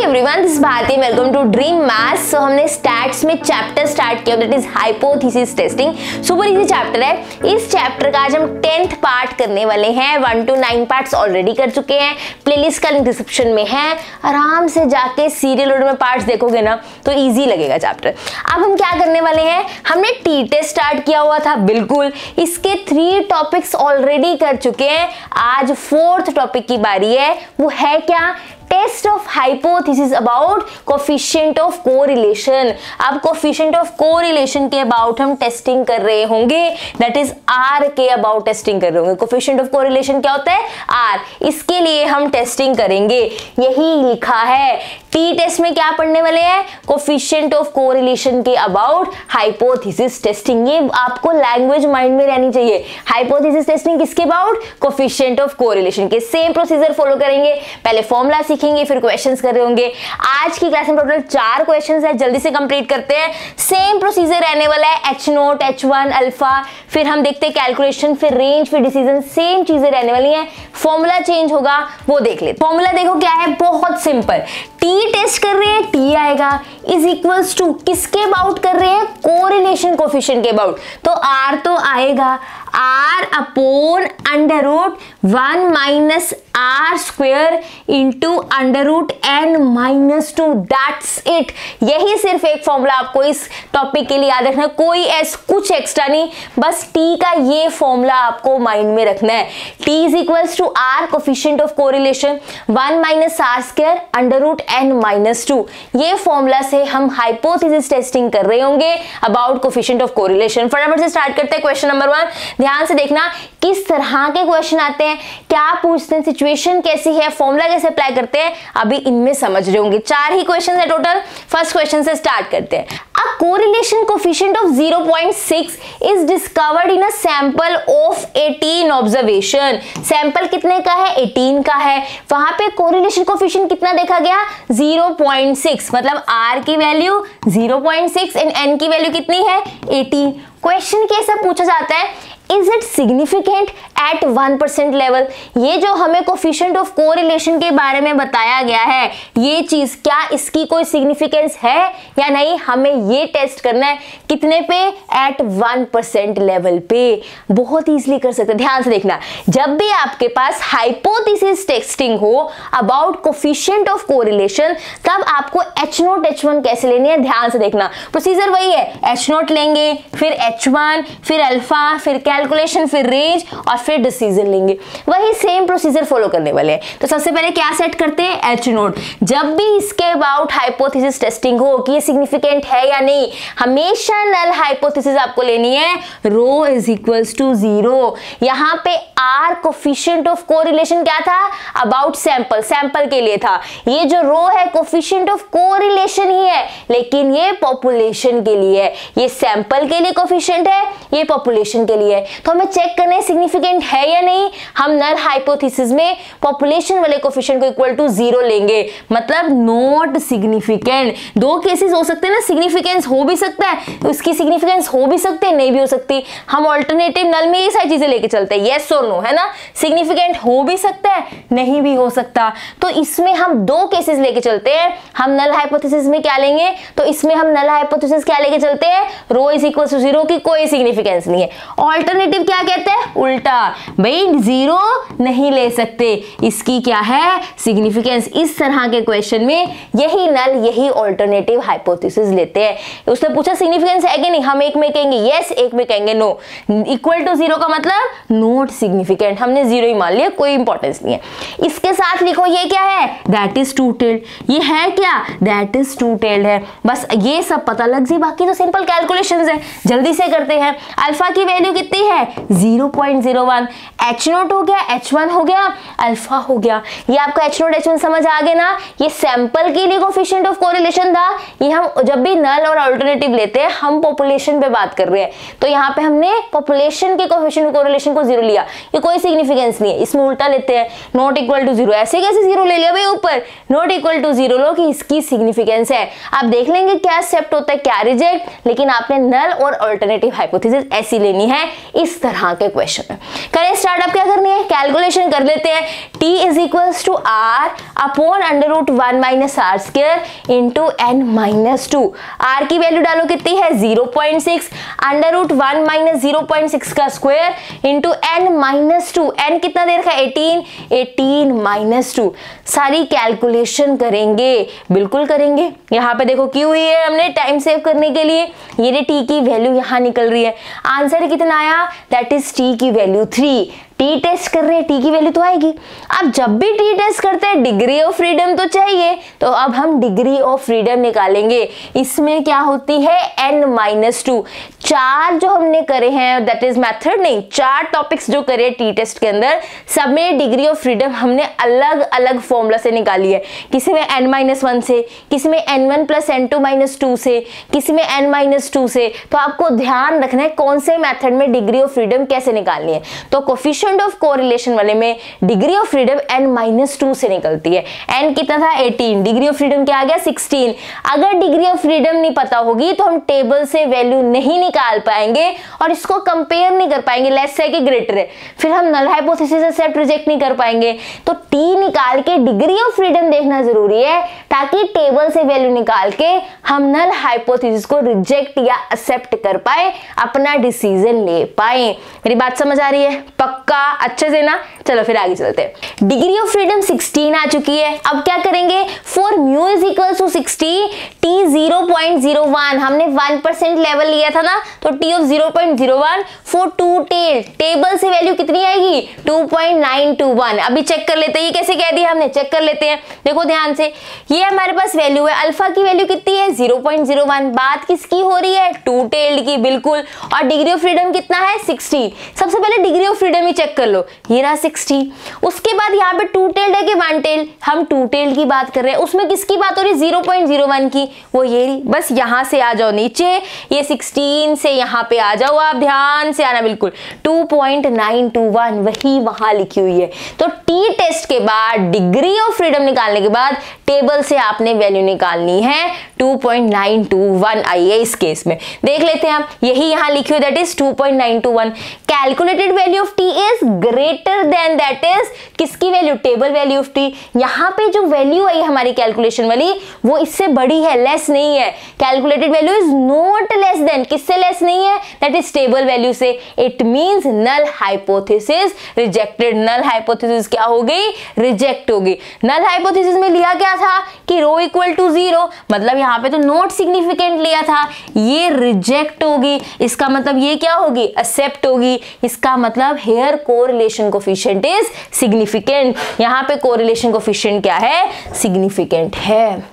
Everyone, this is Bharati, welcome to dream maths. So हमने stats में chapter start किया, that is hypothesis testing. Super easy chapter है। इस chapter का आज हम 10th पार्ट करने वाले हैं। 1 to 9 पार्ट्स ऑलरेडी कर चुके हैं। प्लेलिस्ट का लिंक डिस्क्रिप्शन में है, आराम से जाके सीरियल ऑर्डर में पार्ट्स देखोगे ना तो इजी लगेगा चैप्टर। अब हम क्या करने वाले हैं, हमने टी टेस्ट स्टार्ट किया हुआ था, बिल्कुल इसके 3 टॉपिक्स ऑलरेडी कर चुके हैं। आज 4th टॉपिक की बारी है। वो है क्या, test of hypothesis about coefficient of correlation. अब कोफिशिएंट ऑफ कोरिलेशन के अबाउट हम टेस्टिंग कर रहे होंगे, दैट इज आर के अबाउट टेस्टिंग कर रहे होंगे। कोफिशिएंट ऑफ कोरिलेशन क्या होता है, आर, इसके लिए हम टेस्टिंग करेंगे। यही लिखा है टी टेस्ट में। क्या पढ़ने वाले हैं, कोफिशिएंट ऑफ कोरिलेशन के अबाउट हाइपोथेसिस टेस्टिंग। ये आपको लैंग्वेज माइंड में रहनी चाहिए। हाइपोथेसिस टेस्टिंग किसके अबाउट, कोफिशिएंट ऑफ कोरिलेशन के। सेम प्रोसीजर फॉलो करेंगे, पहले फॉर्मूला सीखेंगे, फिर क्वेश्चंस कर रहे होंगे। आज की क्लास में टोटल 4 क्वेश्चंस है, जल्दी से कंप्लीट करते हैं। सेम प्रोसीजर रहने वाला है, H0, H1, अल्फा, फिर हम देखते हैं कैलकुलेशन, फिर रेंज, फिर डिसीजन। सेम चीजें रहने वाली हैं, फॉर्मूला चेंज होगा, वो देख लेते। फॉर्मूला देखो क्या है, बहुत सिंपल। टी टेस्ट कर रहे हैं, टी आएगा इज इक्वल्स टू, किसके अबाउट कर रहे हैं, कोरिलेशन कोफिशिएंट के अबाउट, तो आर तो आएगा r upon under root 1 minus R square into under root n minus 2, that's it. यही सिर्फ एक फॉर्मूला आपको इस टॉपिक के लिए याद रखना है, कोई कुछ एक्स्ट्रा नहीं, बस t का ये फॉर्मूला आपको माइंड में रखना है। t is equals to r coefficient of correlation 1 minus R square under root n minus 2। ये फॉर्मूला से हम हाइपोथेसिस टेस्टिंग कर रहे होंगे अबाउट कोफिशिएंट ऑफ कोरिलेशन। फटाफट से स्टार्ट करते हैं। क्वेश्चन नंबर 1, ध्यान से देखना किस तरह के क्वेश्चन आते हैं, क्या पूछते हैं, सिचुएशन कैसी है, फॉर्मूला कैसे अप्लाई करते हैं, अभी इनमें समझ रहे होंगे। 4 ही क्वेश्चन है टोटल। फर्स्ट क्वेश्चन से स्टार्ट करते हैं। A correlation coefficient of 0.6 is discovered in a sample of 18 observation। Sample कितने का है, 18 का है। वहां पे correlation coefficient कितना देखा गया, 0.6, मतलब R की वैल्यू 0.6 एंड N की वैल्यू कितनी है, 18। क्वेश्चन कैसा पूछा जाता है, is it significant at 1% level. ये जो हमें कोफिशिएंट ऑफ कोरिलेशन के बारे में बताया गया है, ये चीज क्या इसकी कोई सिग्निफिकेंस है या नहीं, हमें ये टेस्ट करना है। कितने पे, एट 1% लेवल पे। बहुत इजीली कर सकते हैं, ध्यान से देखना। जब भी आपके पास हाइपोथेसिस टेस्टिंग हो अबाउट कोफिशिएंट ऑफ कोरिलेशन, तब आपको H0 H1 कैसे लेनी है, ध्यान से देखना। प्रोसीजर वही है, H0 लेंगे, फिर H1, फिर अल्फा, फिर कैलकुलेशन, फिर रेंज और फिर डिसीजन लेंगे। वही सेम प्रोसीजर फॉलो करने वाले हैं। तो सबसे पहले क्या सेट करते हैं, H0। जब भी इसके अबाउट हाइपोथेसिस टेस्टिंग हो कि ये सिग्निफिकेंट है या नहीं, हमेशा नल हाइपोथेसिस आपको लेनी है, रो इज इक्वल्स टू 0। यहां पे आर कोफिशिएंट ऑफ कोरिलेशन क्या था, अबाउट सैंपल, सैंपल के लिए था। ये जो रो है कोफिशिएंट ऑफ कोरिलेशन ही है, लेकिन ये पॉपुलेशन के लिए है। ये सैंपल के लिए कोफिशिएंट है, ये पॉपुलेशन के लिए है। तो हमें चेक करना है सिग्निफिकेंट है या नहीं। हम नल हाइपोथेसिस में पॉपुलेशन वाले कोफिशिएंट को इक्वल टू 0 लेंगे, मतलब नॉट सिग्निफिकेंट। 2 केसेस हो सकते हैं ना, सिग्निफिकेंस हो भी सकता है, उसकी सिग्निफिकेंस हो भी सकते हैं, नहीं भी हो सकती। हम ऑल्टरनेटिव नल में ये सारी चीजें लेके चलते हैं, यस और नो, है ना। सिग्निफिकेंट हो भी सकता है, नहीं भी हो सकता। तो इसमें हम 2 केसेस लेके चलते हैं। हम नल हाइपोथेसिस में क्या लेंगे, तो इसमें हम नल हाइपोथेसिस क्या लेके चलते हैं, रो इज इक्वल टू 0 की कोई सिग्निफिकेंस नहीं है। ऑल्टरनेटिव क्या कहते हैं, उल्टा, भाई 0 नहीं ले सकते, इसकी क्या है, सिग्निफिकेंस। इस तरह के क्वेश्चन में यही नल, यही ऑल्टरनेटिव हाइपोथेसिस लेते हैं। उसने पूछा सिग्निफिकेंस है कि नहीं, हम एक में कहेंगे यस, एक में कहेंगे नो। इक्वल टू 0 का मतलब नॉट सिग्निफिकेंट, हमने 0 ही मान लिया, कोई इंपॉर्टेंस नहीं है। इसके साथ लिखो ये क्या है, दैट इज टू टेल्ड। ये है क्या, दैट इज टू टेल्ड है। बस ये सब पता लग जाए, बाकी तो सिंपल कैलकुलेशंस है, जल्दी से करते हैं। अल्फा की वैल्यू कितनी है, 0.01। H0 हो गया, H1 हो गया, अल्फा हो गया। ये आपका H0 H1 समझ आ गया ना। ये सैंपल के लिए कोफिशिएंट ऑफ कोरिलेशन था। ये हम जब भी नल और अल्टरनेटिव लेते हैं, हम पॉपुलेशन पे बात कर रहे हैं, तो यहाँ पे हमने पॉपुलेशन के कोफिशिएंट ऑफ कोरिलेशन को 0 लिया। ये कोई सिग्निफिकेंस नहीं है, इसमें उल्टा लेते हैं, नॉट इक्वल टू 0। ऐसे कैसे 0 ले लिया भाई, ऊपर नॉट इक्वल टू 0 लो कि इसकी सिग्निफिकेंस है। आप देख लेंगे क्या एक्सेप्ट होता है, क्या रिजेक्ट, लेकिन आपने नल और अल्टरनेटिव हाइपोथेसिस ऐसी लेनी है। इस तरह के क्वेश्चन करें स्टार्ट। अब क्या करनी है, कैलकुलेशन कर लेते हैं। t is equals to r upon under root 1 minus R square into n minus 2। r की वैल्यू डालो कितनी है 0.6, अंडर रूट 1 माइनस 0.6 का square into n minus 2। n कितना दे रखा है 18 माइनस 2। सारी कैलकुलेशन करेंगे, बिल्कुल करेंगे। यहाँ पे देखो की हुई है हमने टाइम सेव करने के लिए, ये t की वैल्यू यहाँ निकल रही है। आंसर कितना आया, दैट इज t की वैल्यू 3। टी टेस्ट कर रहे हैं, टी की वैल्यू तो आएगी। अब जब भी टी टेस्ट करते हैं डिग्री ऑफ फ्रीडम तो चाहिए, तो अब हम डिग्री ऑफ फ्रीडम निकालेंगे। इसमें क्या होती है n-2। 4 जो हमने करे हैं, दैट इज मेथड नहीं, 4 टॉपिक्स जो करे टी टेस्ट के अंदर, सब में डिग्री ऑफ फ्रीडम हमने अलग अलग फॉर्मूला से निकाली है। किसी में n-1 से, किसी में n1 प्लस n2-2 से, किसी में n-2 से। तो आपको ध्यान रखना है कौन से मेथड में डिग्री ऑफ फ्रीडम कैसे निकालनी है। तो कोफिशिएंट ऑफ कोरिलेशन वाले में डिग्री ऑफ फ्रीडम n-2 से निकलती है। n कितना था 18, डिग्री ऑफ फ्रीडम क्या आ गया 16। अगर डिग्री ऑफ फ्रीडम नहीं पता होगी तो हम टेबल से वैल्यू नहीं निकाल पाएंगे और इसको कंपेयर नहीं कर पाएंगे, लेस है कि ग्रेटर है, फिर हम नल हाइपोथेसिस एक्सेप्ट रिजेक्ट नहीं कर पाएंगे। तो t निकाल के डिग्री ऑफ फ्रीडम देखना जरूरी है, ताकि टेबल से वैल्यू निकाल के हम नल हाइपोथेसिस को रिजेक्ट या एक्सेप्ट कर पाए, अपना डिसीजन ले पाए। मेरी बात समझ आ रही है पक्का अच्छे से ना? चलो फिर आगे चलते हैं। डिग्री ऑफ फ्रीडम 16 आ चुकी है। अब क्या करेंगे, for mu is equal to 60, t 0.01, हमने 1% लेवल लिया था ना, तो t of 0.01 for two tail, table से वैल्यू कितनी आएगी 2.921। अभी चेक कर लेते हैं, ये कैसे कह दिया हमने, चेक कर लेते हैं। देखो ध्यान से, ये हमारे पास वैल्यू है, अल्फा की वैल्यू कितनी है 0.01। बात किसकी हो रही है, टू टेल्ड की, बिल्कुल। और डिग्री ऑफ फ्रीडम कितना है 60। सबसे पहले डिग्री ऑफ फ्रीडम ही चेक कर लो, ये रहा 60। उसके बाद यहाँ पे टू टेल्ड है कि वन टेल्ड, हम टू टेल्ड की बात कर रहे हैं। उसमें किसकी बात हो रही है 0.01 की, वो ये रही। बस यहाँ से आ जाओ नीचे, ये 16 से यहाँ पे आ जाओ, आप ध्यान से आना, बिल्कुल 2.921 वही वहां लिखी हुई है। तो टी टेस्ट के बाद डिग्री ऑफ फ्रीडम निकालने के बाद टेबल से आपने वैल्यू निकालनी है 2.921 आई है इस केस में। देख लेते हैं हम, यही यहाँ लिखी हुई, that is 2.921। Calculated value of T is greater than, that is किसकी value, table value of T. यहाँ पे जो वैल्यू आई हमारी कैलकुलेशन वाली, वो इससे बड़ी है, लेस नहीं है। Calculated value is not less than, किससे लेस नहीं है, दैट इज टेबल वैल्यू से। It means null hypothesis rejected. Null hypothesis क्या हो गई, रिजेक्ट हो गई। नल हाइपोथेसिस में लिया क्या था कि रो इक्वल टू 0, मतलब यहाँ पे तो नॉट सिग्निफिकेंट लिया था, ये रिजेक्ट होगी। इसका मतलब ये क्या होगी, एक्सेप्ट होगी। इसका मतलब here correlation coefficient is significant. यहाँ पे कोरिलेशन कोफिशिएंट क्या है, सिग्निफिकेंट है।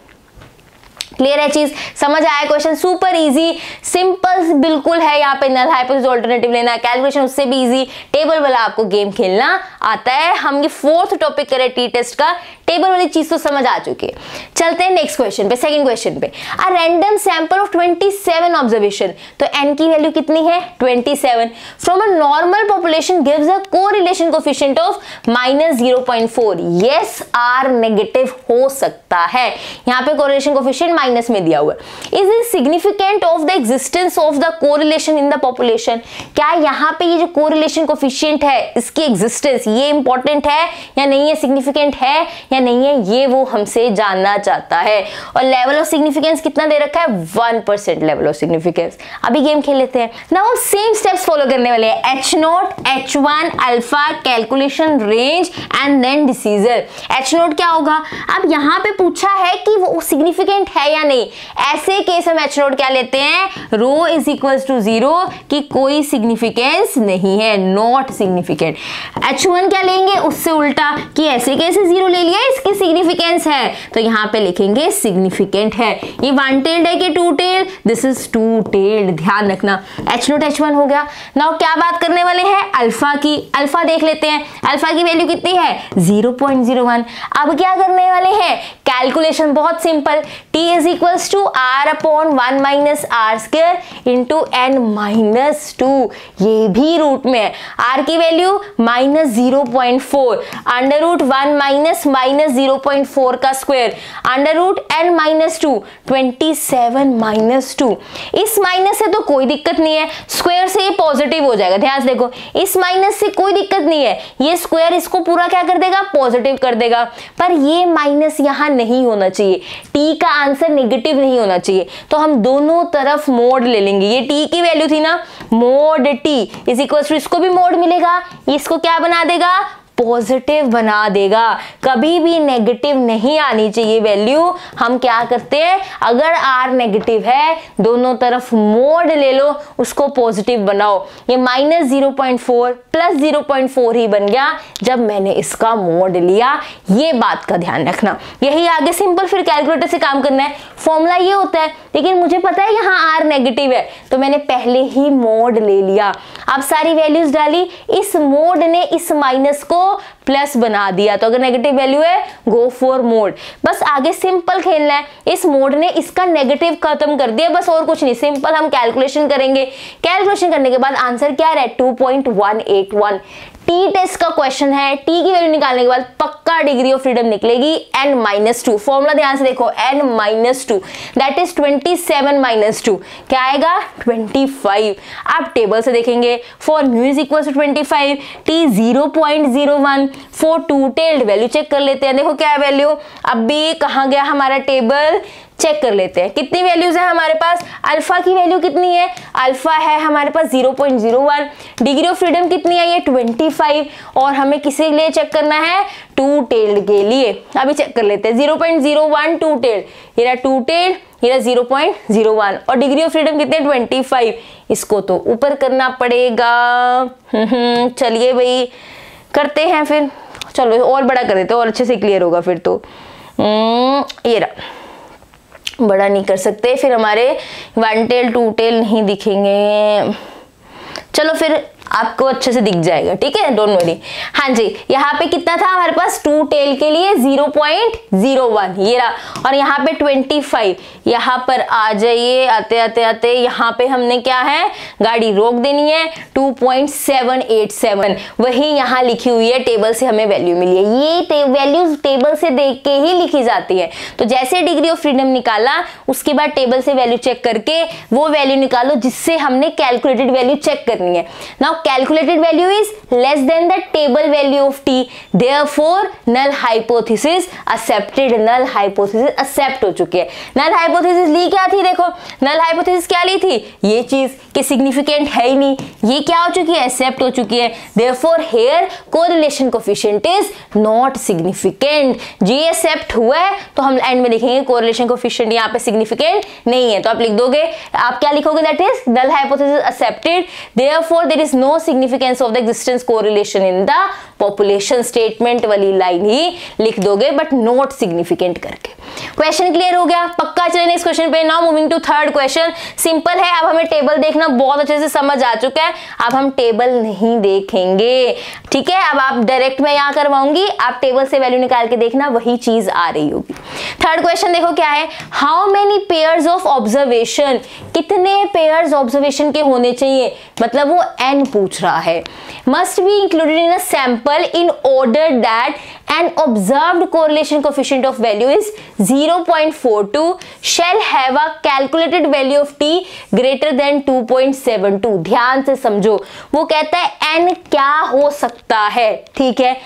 क्लियर है चीज, समझ आया क्वेश्चन, सुपर इजी सिंपल बिल्कुल है। यहाँ पे नल हाइपोथेसिस ऑल्टरनेटिव लेना, कैलकुलेशन उससे भी इजी, टेबल वाला आपको गेम खेलना आता है। हम ये 4th टॉपिक करें टी टेस्ट का, टेबल वाली चीज तो समझ आ चुकी है। चलते हैं नेक्स्ट क्वेश्चन पे, सेकंड क्वेश्चन पे। A random sample of 27 observation, तो n की वैल्यू कितनी है 27, from a normal population gives a correlation coefficient of -0.4। Yes R negative हो सकता है, यहाँ पे कोरिलेशन कोफिशिएंट माइनस में दिया हुआ है। Is it significant of the existence of the correlation in the population, क्या यहाँ पे ये जो कोरिलेशन कोफिशिएंट है इसकी एग्जिस्टेंस ये इंपॉर्टेंट है या नहीं है, सिग्निफिकेंट है या नहीं है, ये वो हमसे जानना चाहता है। और लेवल ऑफ सिग्निफिकेंस कितना दे रखा है 1% लेवल ऑफ सिग्निफिकेंस। अभी गेम खेल लेते हैं। नाउ हम सेम स्टेप्स फॉलो करने वाले हैं, H0, H1, alpha, calculation, range and then decision. H0 क्या होगा, अब यहाँ पे पूछा है कि वो सिग्निफिकेंट है या नहीं। ऐसे केस हम H0 क्या लेते हैं, रो इज इक्वल्स टू 0 कि कोई सिग्निफिकेंस नहीं है, नॉट सिग्निफिकेंट। H1 क्या लेंगे, उससे उल्टा कि ऐसे कैसे 0 ले लिया, इसकी सिग्निफिकेंस है, तो यहाँ पे लिखेंगे सिग्निफिकेंट है। ये वन टेल्ड है कि to tailed, this is to tailed, ध्यान रखना। H0 H1 हो गया। नाउ क्या बात करने वाले हैं, अल्फा की। अल्फा देख लेते हैं, अल्फा की वैल्यू कितनी है 0.01। अब क्या करने वाले हैं, कैलकुलेशन बहुत simple, t is equals to r upon 1 minus R square into n-2, ये भी रूट में है। r की वैल्यू -0.4, अंडर रूट 1 माइनस -0.4 का स्क्वायर अंडर रूट n - 2 27 - 2। इस माइनस से तो कोई दिक्कत नहीं है, स्क्वायर से ये पॉजिटिव हो जाएगा। ध्यान से देखो, इस माइनस से कोई दिक्कत नहीं है, ये स्क्वायर इसको पूरा क्या कर देगा, पॉजिटिव कर देगा। पर ये माइनस यहां नहीं होना चाहिए, टी का आंसर नेगेटिव नहीं होना चाहिए, तो हम दोनों तरफ मोड ले लेंगे। ये टी की वैल्यू थी ना, mod T is equal to, इसको भी मोड मिलेगा, इसको क्या बना देगा, पॉजिटिव बना देगा। कभी भी नेगेटिव नहीं आनी चाहिए वैल्यू। हम क्या करते हैं, अगर आर नेगेटिव है दोनों तरफ मोड ले लो, उसको पॉजिटिव बनाओ। ये -0.4 प्लस 0.4 ही बन गया जब मैंने इसका मोड लिया। ये बात का ध्यान रखना। यही आगे सिंपल फिर कैलकुलेटर से काम करना है। फॉर्मूला ये होता है, लेकिन मुझे पता है यहाँ आर नेगेटिव है तो मैंने पहले ही मोड ले लिया। अब सारी वैल्यूज डाली, इस मोड ने इस माइनस को प्लस बना दिया, तो अगर नेगेटिव वैल्यू है गो फॉर मोड। बस आगे सिंपल खेलना है, इस मोड ने इसका नेगेटिव खत्म कर दिया, बस और कुछ नहीं। सिंपल हम कैलकुलेशन करेंगे, कैलकुलेशन करने के बाद आंसर क्या है, 2.181। टी टेस्ट का क्वेश्चन है, टी की वैल्यू निकालने के बाद पक्का डिग्री ऑफ फ्रीडम निकलेगी n-2। फॉर्मूला ध्यान से देखो, n-2 दैट इज 27 - 2 क्या आएगा, 25। आप टेबल से देखेंगे, for mu is equal to 25, T 0.01। For two tailed value check कर लेते हैं, देखो क्या है वैल्यू। अब भी कहाँ गया हमारा टेबल, चेक कर लेते हैं कितनी वैल्यूज है हमारे पास। अल्फा की वैल्यू कितनी है, अल्फा है हमारे पास 0.01। डिग्री ऑफ फ्रीडम कितनी है, ये 25। और हमें किसी के लिए चेक करना है, टू टेल्ड के लिए। अभी चेक कर लेते हैं, 0.01 टू टेल्ड, ये रहा टू टेल्ड, ये रहा 0.01 और डिग्री ऑफ फ्रीडम कितने, 25। इसको तो ऊपर करना पड़ेगा। चलिए भाई करते हैं फिर, चलो और बड़ा कर देते हैं और अच्छे से क्लियर होगा फिर तो। ये रहा, बड़ा नहीं कर सकते फिर हमारे वन टेल टू टेल नहीं दिखेंगे। चलो फिर आपको अच्छे से दिख जाएगा, ठीक है, डोंट वरी। हाँ जी, यहाँ पे कितना था हमारे पास, टू टेल के लिए 0.01 ये रहा, और यहाँ पे 25। यहाँ पर आ जाइए, आते आते आते यहाँ पे हमने क्या है, गाड़ी रोक देनी है, 2.787 वही यहाँ लिखी हुई है, टेबल से हमें वैल्यू मिली है। ये वैल्यूज टेबल से देख के ही लिखी जाती है। तो जैसे डिग्री ऑफ फ्रीडम निकाला, उसके बाद टेबल से वैल्यू चेक करके वो वैल्यू निकालो जिससे हमने कैलकुलेटेड वैल्यू चेक करनी है। Now calculated value is less than the table value of t, therefore null hypothesis accepted। null hypothesis accept हो चुकी है। null hypothesis ली क्या थी, देखो null hypothesis क्या ली थी, ये चीज कि significant है ही नहीं, ये क्या हो चुकी है, accept हो चुकी है। therefore here correlation coefficient is not significant। ये accept हुआ है तो हम एंड में लिखेंगे correlation coefficient यहाँ पे significant नहीं है, तो आप लिख दोगे, आप क्या लिखोगे, that is null hypothesis accepted, therefore there is no significance of the existence correlation in the population statement वाली लाइन ही लिख दोगे, बट नॉट सिग्निफिकेंट करके। क्वेश्चन क्लियर हो गया, पक्का चलें इस क्वेश्चन पे। Now moving to third question, simple है। अब हमें टेबल देखना बहुत अच्छे से समझ आ चुका है, अब हम टेबल नहीं देखेंगे, ठीक है। अब आप डायरेक्ट मैं यहाँ करवाऊंगी, आप टेबल से वैल्यू निकाल के देखना, वही चीज आ रही होगी। थर्ड क्वेश्चन देखो क्या है, how many pairs of observation, कितने पेयर्स ऑब्जर्वेशन के होने चाहिए, मतलब वो n पूछ रहा है, must be included in a sample in order that an observed correlation coefficient of value is 0.42 shall have a calculated value of t greater than 2.72। ध्यान से समझो, वो कहता है n क्या हो सकता है, ठीक है।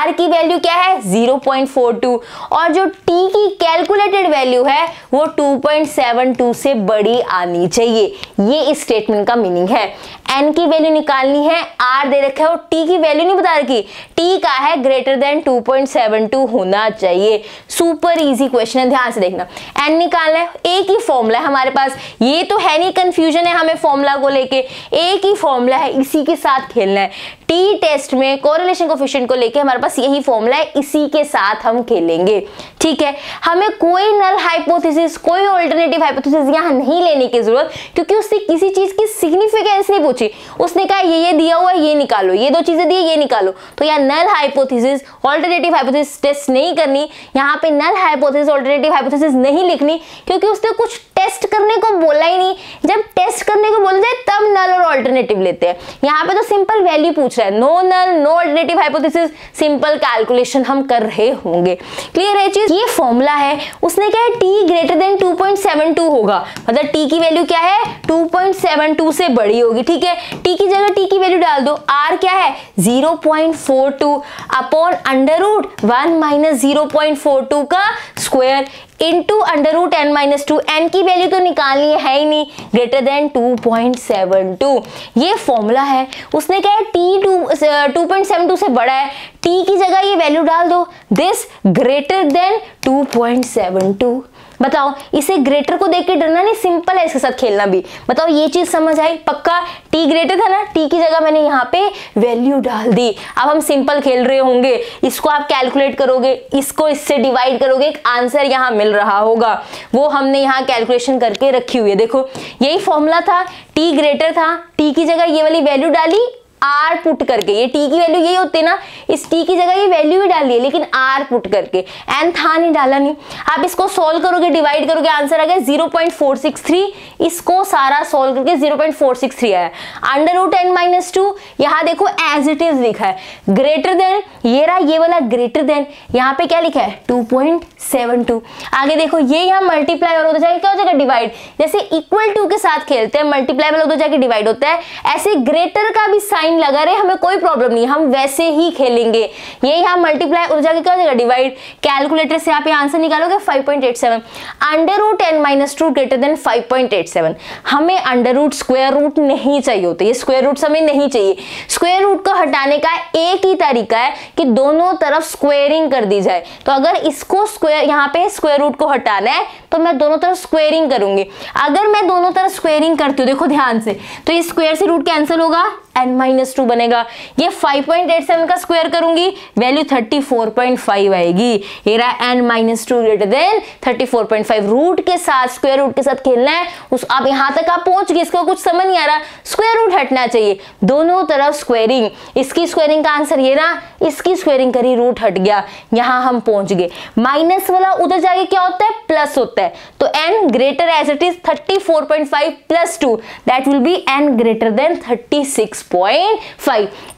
r की वैल्यू क्या है, 0.42, और जो t की कैलकुलेटेड वैल्यू है वो 2.72 से बड़ी आनी चाहिए। ये इस स्टेटमेंट का मीनिंग है। n की वैल्यू निकालनी है, r दे रखा है और t की वैल्यू नहीं बता रखी, t का है ग्रेटर देन 2.72 होना चाहिए। सुपर इजी क्वेश्चन है, ध्यान से देखना। n निकालना है, एक ही फॉर्मूला है हमारे पास, ये तो है नहीं कंफ्यूजन है हमें फॉर्मूला को लेके, एक ही फॉर्मूला है, इसी के साथ खेलना है। टी टेस्ट में कोरिलेशन कोएफिशिएंट को लेके हमारे पास यही फॉर्मूला है, इसी के साथ हम खेलेंगे, ठीक है। हमें कोई नल हाइपोथेसिस, कोई अल्टरनेटिव हाइपोथेसिस यहाँ नहीं लेने की जरूरत, क्योंकि उससे किसी चीज की सिग्निफिकेंस नहीं पूछी। उसने कहा ये दिया हुआ है, ये निकालो, ये दो चीजें दी, ये निकालो। तो यहाँ null hypothesis alternative hypothesis test नहीं करनी, यहाँ पे नल हाइपोथेसिस अल्टरनेटिव हाइपोथेसिस नहीं लिखनी, क्योंकि उसने कुछ टेस्ट करने को बोला ही नहीं। जब टेस्ट करने को बोला जाए तब नल और ऑल्टरनेटिव लेते हैं। यहाँ पे तो सिंपल वैल्यू पूछ रहा है, no null no alternative hypothesis, simple calculation हम कर रहे होंगे। क्लियर है चीज? ये फॉर्मूला है, उसने क्या है t ग्रेटर देन 2.72 होगा, मतलब t की वैल्यू क्या है 2.72 से बड़ी होगी। ठीक है, t की जगह t की वैल्यू डाल दो, r क्या है 0.42 अपॉन अंडर रूट 1 माइनस 0.42 का square into under root n minus 2, n की वैल्यू तो निकालनी है ही नहीं, ग्रेटर देन 2.72। ये फॉर्मूला है, उसने क्या है t 2.72 से बड़ा है, t की जगह ये वैल्यू डाल दो, दिस ग्रेटर देन 2.72। बताओ, इसे ग्रेटर को देख के डरना नहीं, सिंपल है इसके साथ खेलना भी। बताओ ये चीज समझ आई? पक्का t ग्रेटर था ना, t की जगह मैंने यहाँ पे वैल्यू डाल दी। अब हम सिंपल खेल रहे होंगे, इसको आप कैलकुलेट करोगे, इसको इससे डिवाइड करोगे, एक आंसर यहाँ मिल रहा होगा, वो हमने यहाँ कैलकुलेशन करके रखी हुई है। देखो यही फॉर्मूला था, t ग्रेटर था, t की जगह ये वाली वैल्यू डाली, r पुट करके, ये t की वैल्यू यही होती है ना, इस t की जगह ये वैल्यू भी डाली है, लेकिन r पुट करके, n था नहीं, डाला नहीं। आप इसको सॉल्व करोगे, डिवाइड करोगे, आंसर आ गया 0.463, इसको सारा सॉल्व करके 0.463 आया। अंडर रूट n माइनस 2, यहाँ देखो एज इट इज लिखा है, ग्रेटर देन, ये रहा ये वाला ग्रेटर देन, यहाँ पे क्या लिखा है 2.72। आगे देखो ये यहाँ मल्टीप्लाई और उधर जाके क्या हो जाएगा डिवाइड, जैसे इक्वल टू के साथ खेलते हैं, मल्टीप्लाई वाला उधर जाके डिवाइड होता है, ऐसे ग्रेटर का भी साइन लगा रहे, हमें कोई प्रॉब्लम नहीं, हम वैसे ही खेलेंगे। ये यहाँ मल्टीप्लाई उधर जाके क्या हो जाएगा डिवाइड, कैलकुलेटर से आप ये आंसर निकालोगे 5.87, under root n minus 2 greater than 5.87। हमें अंडर रूट स्क्वायर रूट नहीं चाहिए होते, ये स्क्वायर रूट हमें नहीं चाहिए। स्क्वायर रूट को हटाने का एक ही तरीका है कि दोनों तरफ स्क्वायरिंग कर दी जाए। तो अगर इसको स्क्वायर, यहाँ पे स्क्वायर रूट को हटाना है तो मैं दोनों तरफ स्क्वायरिंग करूंगी। अगर मैं दोनों तरफ स्क्वायरिंग करती हूँ, देखो ध्यान से, तो ये स्क्वायर से रूट कैंसिल होगा, n माइनस 2 बनेगा। ये 5.87 का स्क्वायर करूंगी, वैल्यू 34.5 आएगी। ये रहा n minus 2 greater than 34.5। Root के साथ, स्क्वायर रूट के साथ खेलना है, उस अब यहां तक आप पहुंच गए, इसको कुछ समझ नहीं आ रहा, स्क्वायर रूट हटना चाहिए, दोनों तरफ स्क्वायरिंग। इसकी स्क्वायरिंग का आंसर ये रहा, इसकी स्क्वायरिंग करी, रूट हट गया, यहां हम पहुंच गए। माइनस वाला उधर जाके क्या होता है प्लस होता है, तो n greater as it is 34.5 plus 2, that will be n greater than 36.5।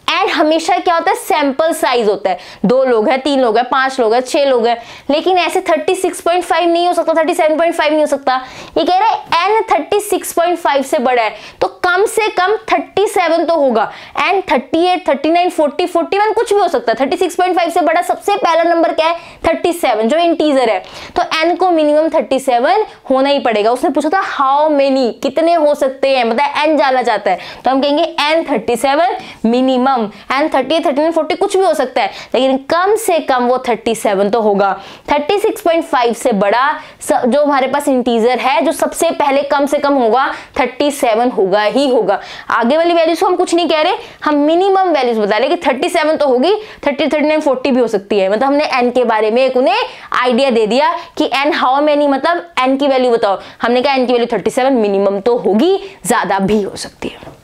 And हमेशा क्या होता है सैंपल साइज होता है, 2 लोग हैं, 3 लोग हैं, 5 लोग हैं, 6 लोग हैं, लेकिन ऐसे 36.5 नहीं हो सकता, 37.5 नहीं हो सकता। ये कह रहा है n 36.5 से बड़ा है, तो कम से कम 37 तो होगा। n 38, 39, 40, 41 कुछ भी हो सकता है, 36.5 से बड़ा सबसे पहला नंबर क्या है 37, जो इंटीजर है, तो n को मिनिमम 37 होना ही पड़ेगा। उसने पूछा था हाउ मेनी, कितने हो सकते हैं, मतलब n जानना चाहता है, तो हम कहेंगे n 37 मिनिमम, एंड 38, 39, 40 कुछ भी हो सकता है, लेकिन कम से कम वो 37 तो होगा। 36.5 से बड़ा जो हमारे पास इंटीजर है, जो सबसे पहले कम से कम होगा 37 होगा ही होगा। आगे वाली वैल्यूज को हम कुछ नहीं कह रहे, हम मिनिमम वैल्यूज बता रहे कि 37 तो होगी, 30, 39, 40 भी हो सकती है। मतलब हमने n के बारे में एक उन्हें आइडिया दे दिया कि n हाउ मेनी, मतलब n की वैल्यू बताओ, हमने कहा n की वैल्यू 37 मिनिमम तो होगी, ज्यादा भी हो सकती है।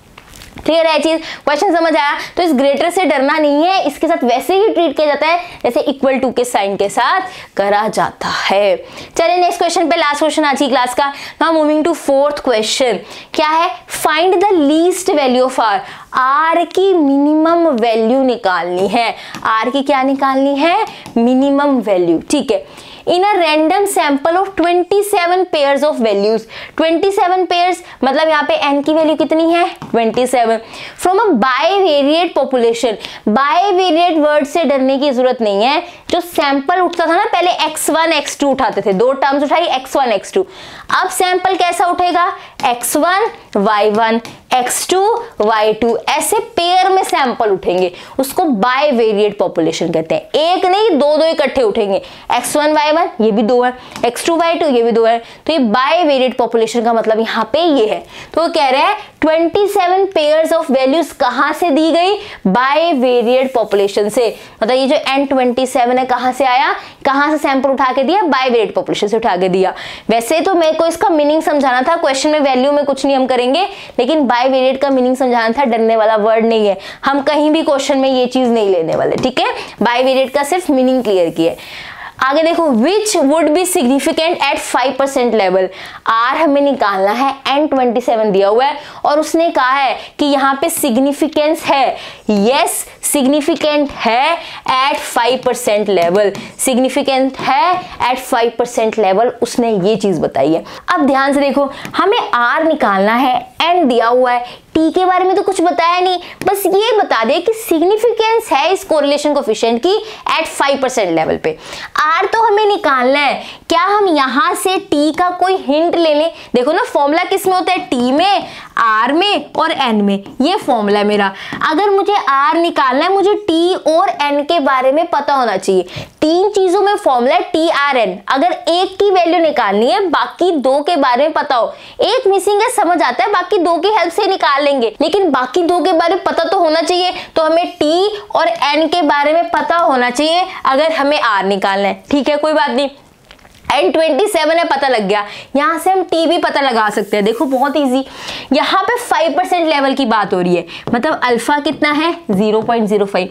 क्लियर है चीज, क्वेश्चन समझ आया? तो इस ग्रेटर से डरना नहीं है, इसके साथ वैसे ही ट्रीट किया जाता है जैसे इक्वल टू के साइन के साथ करा जाता है। चलिए नेक्स्ट क्वेश्चन पे, लास्ट क्वेश्चन आज की क्लास का। Now moving to fourth question, क्या है, find the least value of R. R की मिनिमम वैल्यू निकालनी है, आर की क्या निकालनी है, मिनिमम वैल्यू। ठीक है, in a random sample of 27 pairs of values, 27 pairs मतलब यहाँ पे n की वैल्यू कितनी है 27, from a bivariate population. Bivariate word से डरने की जरूरत नहीं है, जो सैंपल उठता था ना पहले x1 x2 उठाते थे, 2 टर्म्स उठाई x1 x2, अब सैंपल कैसा उठेगा x1 y1 x2 y2, ऐसे पेयर में सैंपल उठेंगे, उसको बाइवेरिएट पॉपुलेशन कहते हैं। एक नहीं, 2 इकट्ठे उठेंगे, x1 y1 ये भी 2 है, x2 y2 ये भी 2 है, तो ये बाइवेरिएट पॉपुलेशन का मतलब यहाँ पे ये है। तो वो कह रहे हैं 27 पेयर्स ऑफ वैल्यूज कहां से दी गई, बाइवेरिएट पॉपुलेशन से। मतलब ये जो n27 है कहां से आया, कहां से सैंपल उठा के दिया, बाइवेरिएट पॉपुलेशन से उठा के दिया। वैसे तो मेरे को इसका मीनिंग समझाना था, क्वेश्चन में वैल्यू में कुछ नहीं हम करेंगे, लेकिन बाइवेरिएट का मीनिंग समझाना था, डरने वाला वर्ड नहीं है, हम कहीं भी क्वेश्चन में ये चीज नहीं लेने वाले। ठीक है, बाइवेरिएट का सिर्फ मीनिंग क्लियर किया है। आगे देखो, which would be significant at 5% level. R हमें निकालना है, N27 दिया हुआ है और उसने कहा है कि यहाँ पे सिग्निफिकेंस है, यस सिग्निफिकेंट है एट 5% लेवल, सिग्निफिकेंट है एट 5% लेवल, उसने ये चीज बताई है। अब ध्यान से देखो, हमें आर निकालना है, एन दिया हुआ है, टी के बारे में तो कुछ बताया नहीं, बस ये बता दे कि सिग्निफिकेंस है इस कोरिलेशन कोफिशिएंट की एट 5% लेवल पे। आर तो हमें निकालना है, क्या हम यहां से टी का कोई हिंट ले लें? देखो ना, फॉर्मूला किस में होता है, टी में, आर में और एन में, ये फॉर्मूला है मेरा। अगर मुझे आर निकालना है, मुझे टी और एन के बारे में पता होना चाहिए। तीन चीजों में फॉर्मूला है टी आर एन, अगर एक की वैल्यू निकालनी है, बाकी दो के बारे में पता हो, एक मिसिंग है समझ आता है, बाकी दो की हेल्प से निकाल लेंगे, लेकिन बाकी दो के बारे में पता तो होना चाहिए। तो हमें टी और एन के बारे में पता होना चाहिए अगर हमें आर निकालना है। ठीक है, कोई बात नहीं, N27 है, पता लग गया। यहां से हम टी भी पता लगा सकते हैं, देखो बहुत इजी। यहाँ पे 5% लेवल की बात हो रही है, मतलब अल्फा कितना है 0.05,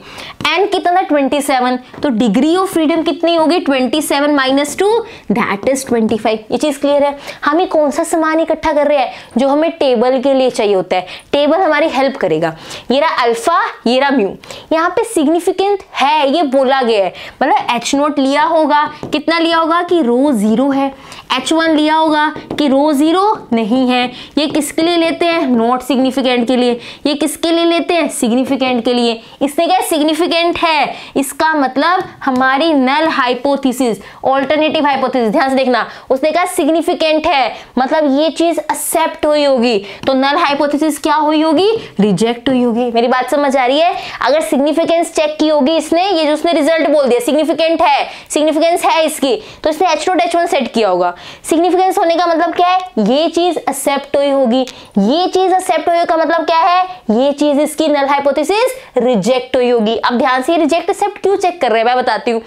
एन कितना 27, तो डिग्री ऑफ फ्रीडम कितनी होगी 27 - 2 दैट इज 25। ये चीज क्लियर है। हमें कौन सा सामान इकट्ठा कर रहे हैं जो हमें टेबल के लिए चाहिए होता है, टेबल हमारी हेल्प करेगा। ये रहा अल्फा, ये रहा म्यू। यहाँ पे सिग्निफिकेंट है ये बोला गया है, मतलब H0 लिया होगा, कितना लिया होगा कि रो 0 है, H1 लिया होगा कि रो 0 नहीं है। ये किसके लिए लेते हैं, नॉट सिग्निफिकेंट के लिए। ये किसके लिए लेते हैं, सिग्निफिकेंट के लिए। इसने क्या सिग्निफिकेंट है, इसका मतलब हमारी नल हाइपोथेसिस, ऑल्टरनेटिव हाइपोथेसिस, ध्यान से देखना, उसने कहा सिग्निफिकेंट है, मतलब ये चीज एक्सेप्ट हुई होगी, तो नल हाइपोथेसिस क्या हुई होगी, रिजेक्ट हुई होगी। मेरी बात समझ आ रही है? अगर सिग्निफिकेंस चेक की होगी इसने, ये जो उसने रिजल्ट बोल दिया सिग्निफिकेंट है, सिग्निफिकेंस है इसकी, तो इसने H0 H1 सेट किया होगा। सिग्निफिकेंस होने का मतलब क्या है, ये चीज एक्सेप्ट हुई होगी। ये चीज एक्सेप्ट हुई का मतलब क्या है, ये चीज इसकी नल हाइपोथेसिस रिजेक्ट हुई होगी। अब ध्यान से, ये रिजेक्ट एक्सेप्ट क्यों चेक कर रहे हैं मैं बताती हूँ।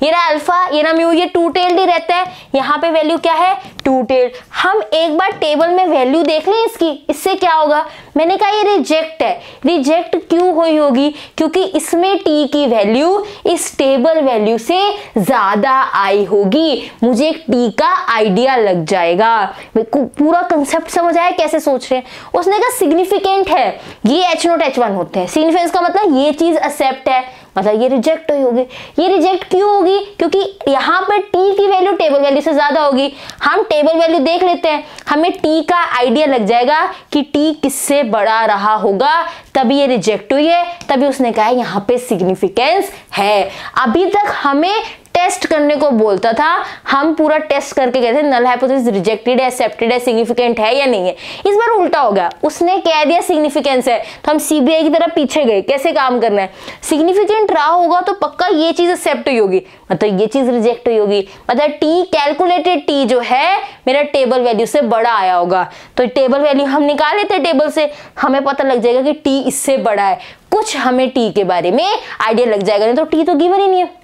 ये रहा अल्फा, ये रहा म्यू, ये टू टेल्ड ही रहता है, यहाँ पे वैल्यू क्या है टू टेल्ड। हम एक बार टेबल में वैल्यू देख लें इसकी, इससे क्या होगा, मैंने कहा ये रिजेक्ट है। रिजेक्ट क्यों हुई होगी, क्योंकि इसमें टी की वैल्यू इस टेबल वैल्यू से ज्यादा आई होगी। मुझे एक टी का आइडिया लग जाएगा। पूरा कंसेप्ट समझ आया कैसे सोच रहे हैं। उसने कहा सिग्निफिकेंट है, ये H0 H1 होते हैं। सिग्निफिकेंस का मतलब ये चीज एक्सेप्ट है, मतलब ये रिजेक्ट हुई होगी। ये रिजेक्ट क्यों होगी, क्योंकि यहाँ पर टी की वैल्यू टेबल वैल्यू से ज्यादा होगी। हम टेबल वैल्यू देख लेते हैं, हमें टी का आइडिया लग जाएगा कि टी किससे बड़ा रहा होगा, तभी ये रिजेक्ट हुई है, तभी उसने कहा यहाँ पे सिग्निफिकेंस है। अभी तक हमें टेस्ट करने को बोलता था, हम पूरा टेस्ट करके कहते थे नल हाइपोथेसिस रिजेक्टेड है, एक्सेप्टेड है, सिग्निफिकेंट है या नहीं है। इस बार उल्टा हो गया, उसने कह दिया सिग्निफिकेंस है, तो हम सीबीआई की तरह पीछे गए, कैसे काम करना है। सिग्निफिकेंट रहा होगा तो पक्का ये चीज एक्सेप्ट हुई होगी, मतलब ये चीज रिजेक्ट हुई होगी, मतलब टी कैलकुलेटेड टी जो है मेरा टेबल वैल्यू से बड़ा आया होगा। तो टेबल वैल्यू हम निकाल लेते टेबल से, हमें पता लग जाएगा कि टी इससे बड़ा है, कुछ हमें टी के बारे में आइडिया लग जाएगा, नहीं तो टी तो गिवन ही नहीं है।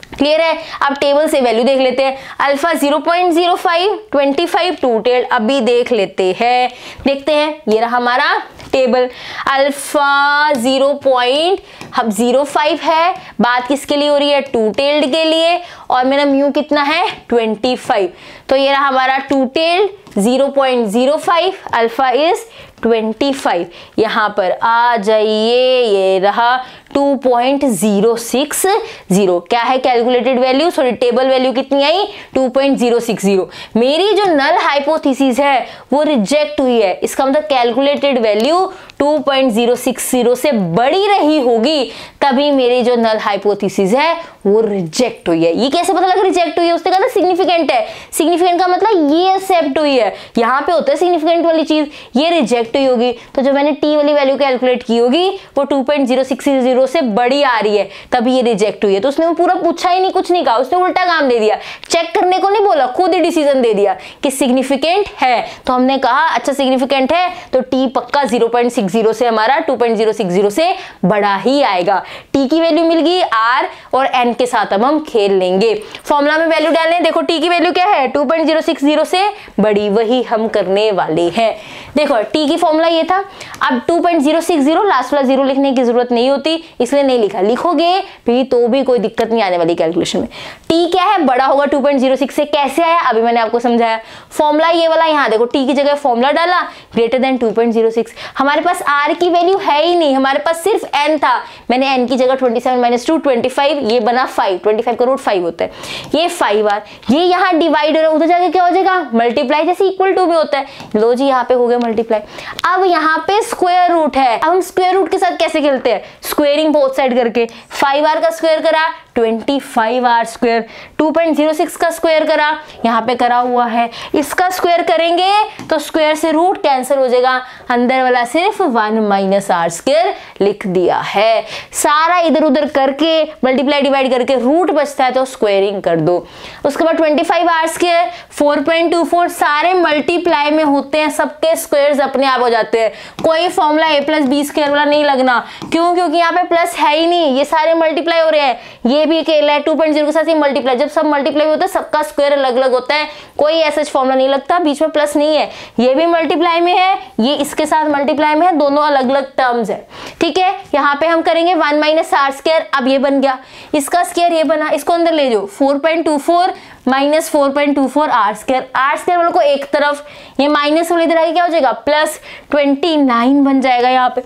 क्लियर है? अब टेबल से वैल्यू देख लेते हैं। अल्फा 0.05, 25 टू टेल्ड, अभी देख लेते हैं, देखते हैं। ये रहा हमारा टेबल, अल्फा 0.05 है, बात किसके लिए हो रही है, टू टेल्ड के लिए, और मेरा म्यू कितना है 25, तो ये रहा हमारा टू टेल्ड 0.05, अल्फा इज 25। यहां पर आ जाइए, ये रहा 2.060। क्या है calculated value, sorry table value कितनी आई 2.060। मेरी जो नल हाइपोथेसिस है वो रिजेक्ट हुई है, इसका मतलब कैलकुलेटेड वैल्यू 2.060 से बड़ी रही होगी, तभी मेरी जो नल हाइपोथेसिस है वो रिजेक्ट हुई है। ये कैसे पता लगा रिजेक्ट हुई है, उसने कहा सिग्निफिकेंट है। सिग्निफिकेंट का मतलब ये एक्सेप्ट हुई है, यहाँ पे होता है सिग्निफिकेंट वाली चीज, ये रिजेक्ट हुई होगी, तो जो मैंने टी वाली वैल्यू कैलकुलेट की होगी वो 2.060 से बड़ी आ रही है, तभी ये रिजेक्ट हुई है। तो उसने पूरा पूछा ही नहीं, कुछ नहीं कहा, उसने उल्टा काम दे दिया, चेक करने को नहीं बोला, खुद ही डिसीजन दे दिया कि सिग्निफिकेंट है। तो हमने कहा अच्छा सिग्निफिकेंट है तो टी पक्का 0.60 से हमारा 2.060 से बड़ा ही आएगा। टी की वैल्यू मिल गई, आर और एन के साथ अब हम खेल लेंगे। फॉर्मूला में वैल्यू डालें, देखो टी की वैल्यू क्या है 2.060 से बड़ी, वही हम करने वाले हैं। देखो टी की बाकी फॉर्मूला ये था। अब 2.060 लास्ट वाला 0 लिखने की जरूरत नहीं होती, इसलिए नहीं लिखा। लिखोगे भी तो भी कोई दिक्कत नहीं आने वाली कैलकुलेशन में। टी क्या है, बड़ा होगा 2.06 से। कैसे आया, अभी मैंने आपको समझाया। फॉर्मूला ये वाला, यहाँ देखो टी की जगह फॉर्मूला डाला ग्रेटर देन 2.06। हमारे पास आर की वैल्यू है ही नहीं, हमारे पास सिर्फ एन था। मैंने एन की जगह 27 - 2 25, ये बना 5, 25 का रूट 5 होता है, ये 5 आर। ये यहाँ डिवाइड हो रहा है, उधर जाके क्या हो जाएगा मल्टीप्लाई, जैसे इक्वल टू में होता है। लो जी यहाँ पे हो गया मल्टीप्लाई। अब यहाँ पे स्क्वायर रूट है, अब हम स्क्वायर रूट के साथ कैसे खेलते हैं, स्क्वेयरिंग बोथ साइड करके। 5 आर का स्क्वायर करा 25 आर स्क्वायर, 2.06 का स्क्वायर करा, यहाँ पे करा हुआ है। इसका स्क्वायर करेंगे तो स्क्वायर से रूट कैंसिल हो जाएगा, अंदर वाला सिर्फ 1 - आर स्क्वायर लिख दिया है। सारा इधर उधर करके मल्टीप्लाई डिवाइड करके रूट बचता है तो स्क्वायरिंग कर दो। उसके बाद 25 आर स्क्वायर 4.24, सारे मल्टीप्लाई में होते हैं, सबके स्क्वायर्स अपने आप हो जाते हैं। कोई फॉर्मूला a + b स्क्वायर वाला नहीं लगना, क्यों, क्योंकि यहाँ पे प्लस है ही नहीं, ये सारे मल्टीप्लाई हो रहे हैं। ये भी अकेला है 2.0 के साथ ये मल्टीप्लाई, जब सब मल्टीप्लाई होता है सबका स्क्वायर अलग अलग होता है, कोई ऐसा फॉर्मूला नहीं लगता, बीच में प्लस नहीं है। ये भी मल्टीप्लाई में है, ये इसके साथ मल्टीप्लाई में है, दोनों अलग अलग टर्म्स है। ठीक है, यहाँ पे हम करेंगे 1 - आर स्क्वायर। अब ये बन गया, इसका स्क्वायर ये बना, इसको अंदर ले जाओ 4.24 - 4.24 आर स्क्वायर। आर स्क्वायर वालों को एक तरफ, ये माइनस वाले इधर आगे क्या हो जाएगा प्लस 29 बन जाएगा। यहाँ पे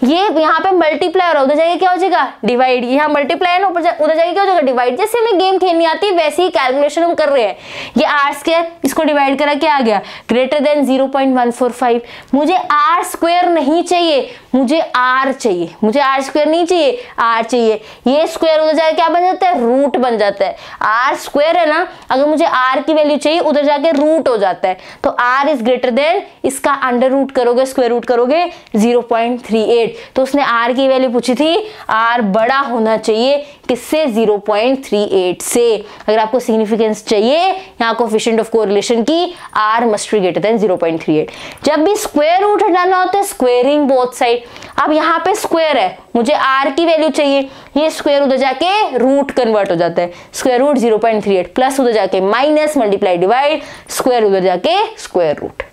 ये यहाँ पे मल्टीप्लाई और उधर जाएगा क्या हो जाएगा डिवाइड, यहाँ मल्टीप्लाई है ना, उधर जाएगा क्या हो जाएगा डिवाइड। जैसे हमें गेम खेलनी आती है वैसे ही कैलकुलेशन हम कर रहे हैं। ये आर स्क्वायर, इसको डिवाइड करा क्या आ गया ग्रेटर देन 0.145। मुझे आर स्क्वायर नहीं चाहिए, मुझे आर चाहिए, मुझे आर स्क्वायर नहीं चाहिए, आर चाहिए। ये स्क्वायर उधर जाके क्या बन जाता है रूट बन जाता है। आर स्क्वायर है ना, अगर मुझे आर की वैल्यू चाहिए उधर जाके रूट हो जाता है, तो आर इज ग्रेटर देन, इसका अंडर रूट करोगे स्क्वायर रूट करोगे 0.38। तो उसने आर की वैल्यू पूछी थी, आर बड़ा होना चाहिए किससे 0.38 से। अगर आपको सिग्निफिकेंस चाहिए यहाँ कोएफिशिएंट ऑफ कोरिलेशन की, R must be greater than 0.38। जब भी स्क्वायर रूट हटाना होता है स्क्वेयरिंग बोथ साइड। अब यहाँ पे स्क्वायर है, मुझे आर की वैल्यू चाहिए, ये स्क्वायर उधर जाके रूट कन्वर्ट हो जाता है, स्क्वायर रूट 0.38 प्लस उधर जाके माइनस मल्टीप्लाई डिवाइड स्क्वायर उधर जाके स्क्वायर रूट।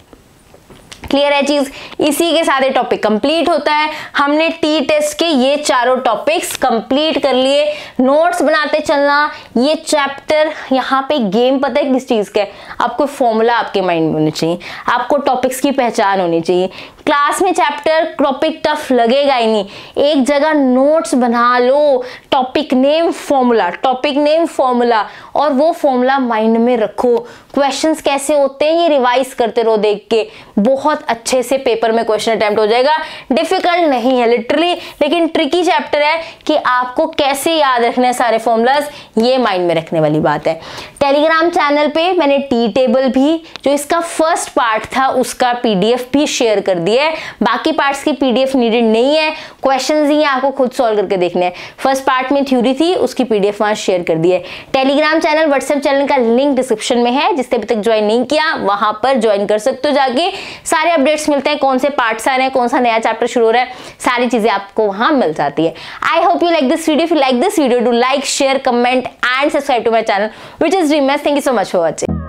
क्लियर है चीज। इसी के साथ ये टॉपिक कंप्लीट होता है। हमने टी टेस्ट के ये चारों टॉपिक्स कंप्लीट कर लिए। नोट्स बनाते चलना। ये चैप्टर यहाँ पे गेम पता है किस चीज का है, आपको फॉर्मूला आपके माइंड में होने चाहिए, आपको टॉपिक्स की पहचान होनी चाहिए। क्लास में चैप्टर टॉपिक टफ लगेगा ही नहीं, एक जगह नोट्स बना लो, topic name formula, topic name formula, और वो फॉर्मूला माइंड में रखो। क्वेश्चंस कैसे होते हैं ये रिवाइज करते रहो देख के, बहुत अच्छे से पेपर में क्वेश्चन अटेम्प्ट हो जाएगा। डिफिकल्ट नहीं है लिटरली, लेकिन ट्रिकी चैप्टर है कि आपको कैसे याद रखने हैं सारे फॉर्मूलाज, ये माइंड में रखने वाली बात है। टेलीग्राम चैनल पे मैंने टी टेबल भी, जो इसका फर्स्ट पार्ट था उसका पीडीएफ भी शेयर कर दिया है। बाकी पार्ट्स की पीडीएफ नीडेड नहीं है, क्वेश्चंस ही आपको खुद सॉल्व करके देखने हैं। फर्स्ट पार्ट में थ्योरी थी, उसकी पीडीएफ वहां शेयर कर दी है। टेलीग्राम चैनल व्हाट्सएप चैनल का लिंक डिस्क्रिप्शन में है, जिसने अभी तक ज्वाइन नहीं किया वहां पर ज्वाइन कर सकते हो जाके। सारे अपडेट्स मिलते हैं, कौन से पार्ट्स आ रहे हैं, कौन सा नया चैप्टर शुरू हो रहा है, सारी चीजें आपको वहां मिल जाती है। I hope you like this video. If you like this video, do like, share, comment and subscribe to my channel which is dream maths. Thank you so much for watching.